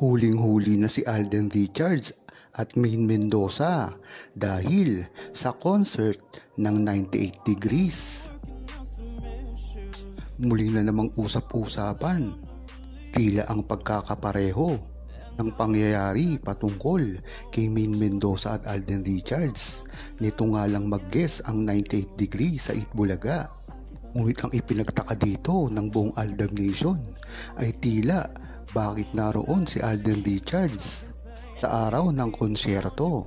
Huling-huli na si Alden Richards at Maine Mendoza dahil sa concert ng 98 Degrees. Muli na namang usap-usapan, tila ang pagkakapareho ng pangyayari patungkol kay Maine Mendoza at Alden Richards. Nito nga lang mag-guest ang 98 Degrees sa Itbulaga. Ngunit ang ipinagtaka dito ng buong Aldab Nation ay tila bakit naroon si Alden Richards sa araw ng konsyerto.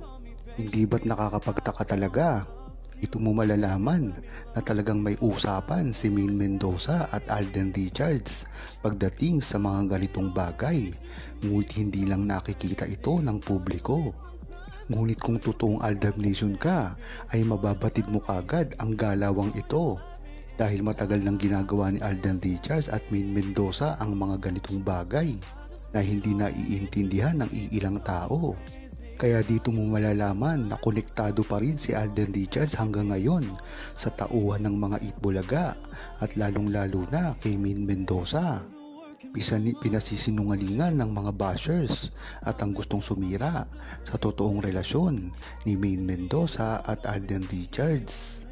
Hindi ba't nakakapagtaka talaga? Ito mo malalaman na talagang may usapan si Maine Mendoza at Alden Richards pagdating sa mga ganitong bagay. Ngunit hindi lang nakikita ito ng publiko. Ngunit kung totoong Aldab Nation ka ay mababatid mo kagad ang galawang ito. Dahil matagal nang ginagawa ni Alden Richards at Maine Mendoza ang mga ganitong bagay na hindi naiintindihan ng iilang tao. Kaya dito mo malalaman na konektado pa rin si Alden Richards hanggang ngayon sa tauhan ng mga Itbulaga at lalong-lalo na kay Maine Mendoza. Pinasisinungalingan ng mga bashers at ang gustong sumira sa totoong relasyon ni Maine Mendoza at Alden Richards.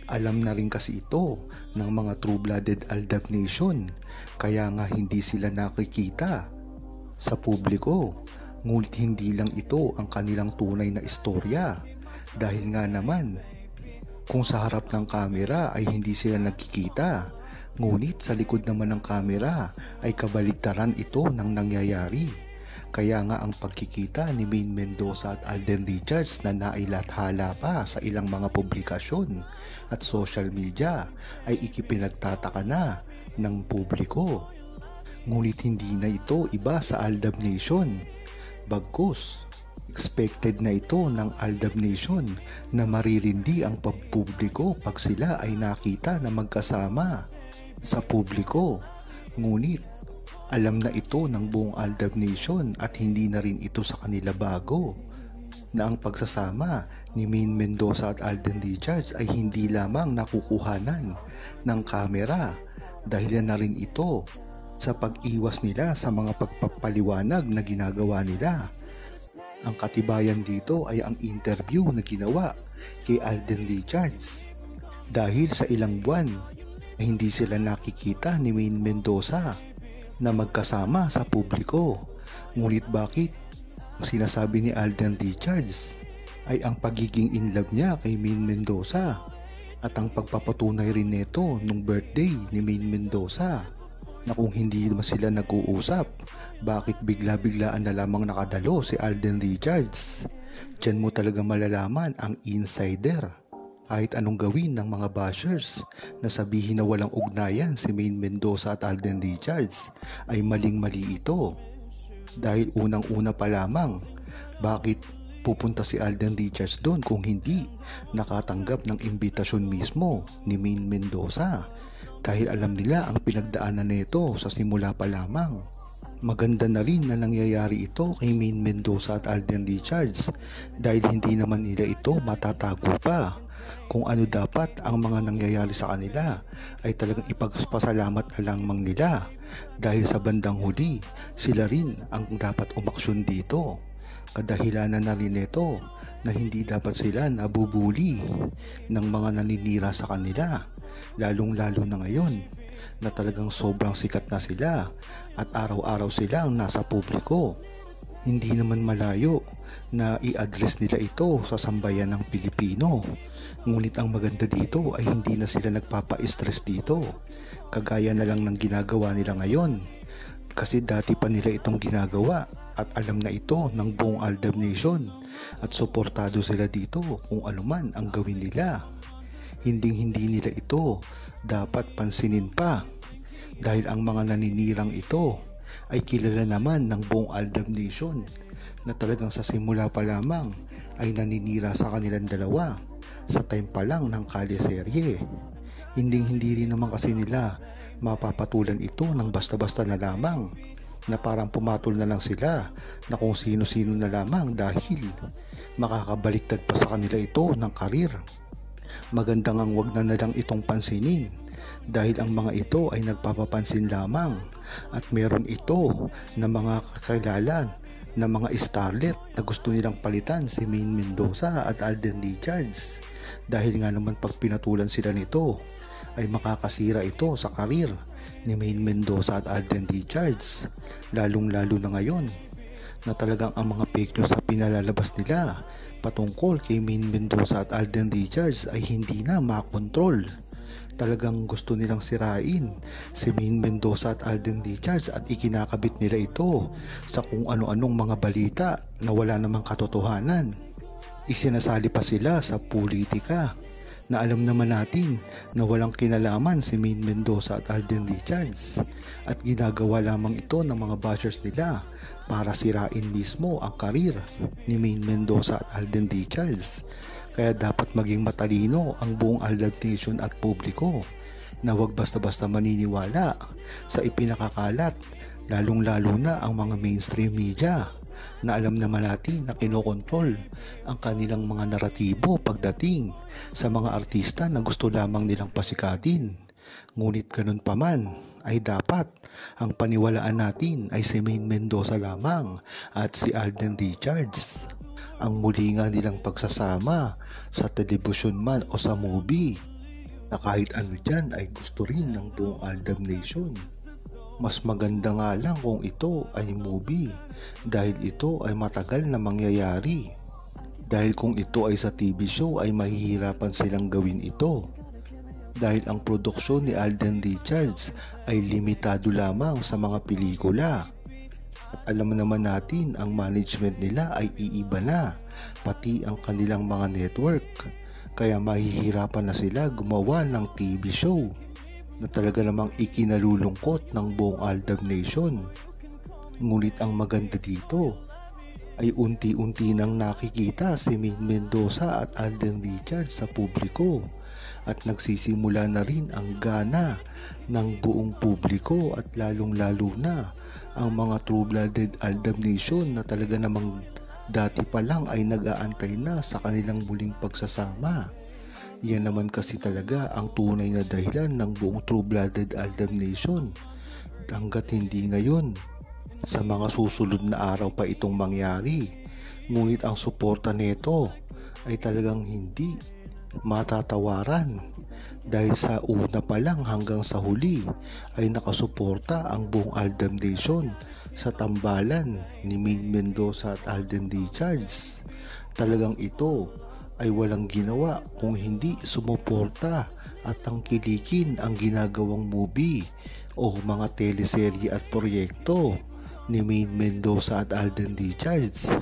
Alam na rin kasi ito ng mga true-blooded Aldab Nation, kaya nga hindi sila nakikita sa publiko. Ngunit hindi lang ito ang kanilang tunay na istorya, dahil nga naman kung sa harap ng kamera ay hindi sila nagkikita, ngunit sa likod naman ng kamera ay kabaligtaran ito ng nangyayari. Kaya nga ang pagkikita ni Maine Mendoza at Alden Richards na nailathala pa sa ilang mga publikasyon at social media ay ikipinagtataka na ng publiko. Ngunit hindi na ito iba sa Aldab Nation. Bagkus, expected na ito ng Aldab Nation na maririndi ang pagpubliko pag sila ay nakita na magkasama sa publiko. Ngunit alam na ito ng buong Aldab Nation at hindi na rin ito sa kanila bago na ang pagsasama ni Maine Mendoza at Alden Richards ay hindi lamang nakukuhanan ng kamera, dahil na rin ito sa pag-iwas nila sa mga pagpapaliwanag na ginagawa nila. Ang katibayan dito ay ang interview na ginawa kay Alden Richards, dahil sa ilang buwan ay hindi sila nakikita ni Maine Mendoza na magkasama sa publiko. Ngunit bakit ang sinasabi ni Alden Richards ay ang pagiging in love niya kay Maine Mendoza at ang pagpapatunay rin nito nung birthday ni Maine Mendoza, na kung hindi naman sila nag-uusap, bakit bigla-biglaan na lamang nakadalo si Alden Richards? Diyan mo talaga malalaman ang insider. Kahit anong gawin ng mga bashers na sabihin na walang ugnayan si Maine Mendoza at Alden Richards ay maling-mali ito. Dahil unang-una pa lamang, bakit pupunta si Alden Richards doon kung hindi nakatanggap ng imbitasyon mismo ni Maine Mendoza? Dahil alam nila ang pinagdaanan nito sa simula pa lamang. Maganda na rin na nangyayari ito kay Maine Mendoza at Alden Richards dahil hindi naman nila ito matatago pa. Kung ano dapat ang mga nangyayari sa kanila ay talagang ipagpasalamat na lamang nila, dahil sa bandang huli sila rin ang dapat umaksyon dito. Kadahilanan na rin ito na hindi dapat sila nabubuli ng mga naninira sa kanila, lalong-lalo na ngayon na talagang sobrang sikat na sila at araw-araw silang nasa publiko. Hindi naman malayo na i-address nila ito sa sambayan ng Pilipino. Ngunit ang maganda dito ay hindi na sila nagpapa-stress dito, kagaya na lang ng ginagawa nila ngayon. Kasi dati pa nila itong ginagawa at alam na ito ng buong Aldab Nation at suportado sila dito kung ano man ang gawin nila. Hindi nila ito dapat pansinin pa, dahil ang mga naninirang ito ay kilala naman ng buong Aldab Nation na talagang sa simula pa lamang ay naninira sa kanilang dalawa sa time pa lang ng kalye-serye. Hindi rin naman kasi nila mapapatulan ito ng basta-basta na lamang, na parang pumatol na lang sila na kung sino-sino na lamang dahil makakabaliktad pa sa kanila ito ng karir. Magandang ang wag na lang itong pansinin dahil ang mga ito ay nagpapapansin lamang at meron ito na mga kakilala na mga starlet na gusto nilang palitan si Maine Mendoza at Alden Richards dahil nga naman pag pinatulan sila nito ay makakasira ito sa karir ni Maine Mendoza at Alden Richards, lalong lalo na ngayon na talagang ang mga fake news na pinalalabas nila patungkol kay Maine Mendoza at Alden Richards ay hindi na makontrol. Talagang gusto nilang sirain si Maine Mendoza at Alden Richards at ikinakabit nila ito sa kung ano-anong mga balita na wala namang katotohanan. Isinasali pa sila sa politika na alam naman natin na walang kinalaman si Maine Mendoza at Alden Richards at ginagawa lamang ito ng mga bashers nila para sirain mismo ang karir ni Maine Mendoza at Alden Richards. Kaya dapat maging matalino ang buong Aldab Nation at publiko na huwag basta-basta maniniwala sa ipinakakalat, lalong-lalo na ang mga mainstream media na alam naman natin na kinokontrol ang kanilang mga naratibo pagdating sa mga artista na gusto lamang nilang pasikatin. Ngunit ganun pa man ay dapat ang paniwalaan natin ay si Maine Mendoza lamang at si Alden Richards. Ang muli nga nilang pagsasama sa telebisyon man o sa movie na kahit ano dyan ay gusto rin ng buong Aldab Nation. Mas maganda nga lang kung ito ay movie dahil ito ay matagal na mangyayari. Dahil kung ito ay sa TV show ay mahihirapan silang gawin ito. Dahil ang produksyon ni Alden Richards ay limitado lamang sa mga pelikula. At alam naman natin ang management nila ay iiba na, pati ang kanilang mga network. Kaya mahihirapan na sila gumawa ng TV show na talaga namang ikinalulungkot ng buong Aldab Nation. Ngunit ang maganda dito ay unti-unti nang nakikita si Maine Mendoza at Alden Richards sa publiko at nagsisimula na rin ang gana ng buong publiko at lalong-lalo na ang mga true-blooded Aldab Nation na talaga namang dati pa lang ay nag-aantay na sa kanilang muling pagsasama. Yan naman kasi talaga ang tunay na dahilan ng buong true-blooded Aldab Nation. Hanggat hindi ngayon, sa mga susunod na araw pa itong mangyari. Ngunit ang suporta nito ay talagang hindi matatawaran dahil sa una pa lang hanggang sa huli ay nakasuporta ang buong Aldab Nation sa tambalan ni Maine Mendoza at Alden Richards. Talagang ito ay walang ginawa kung hindi sumuporta at tangkilikin ang ginagawang movie o mga teleserye at proyekto ni Maine Mendoza at Alden Richards.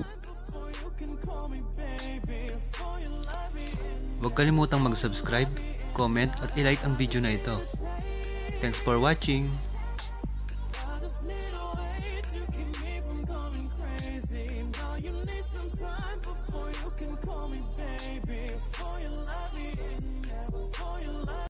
Huwag kalimutang mag-subscribe, comment at i-like ang video na ito. Thanks for watching!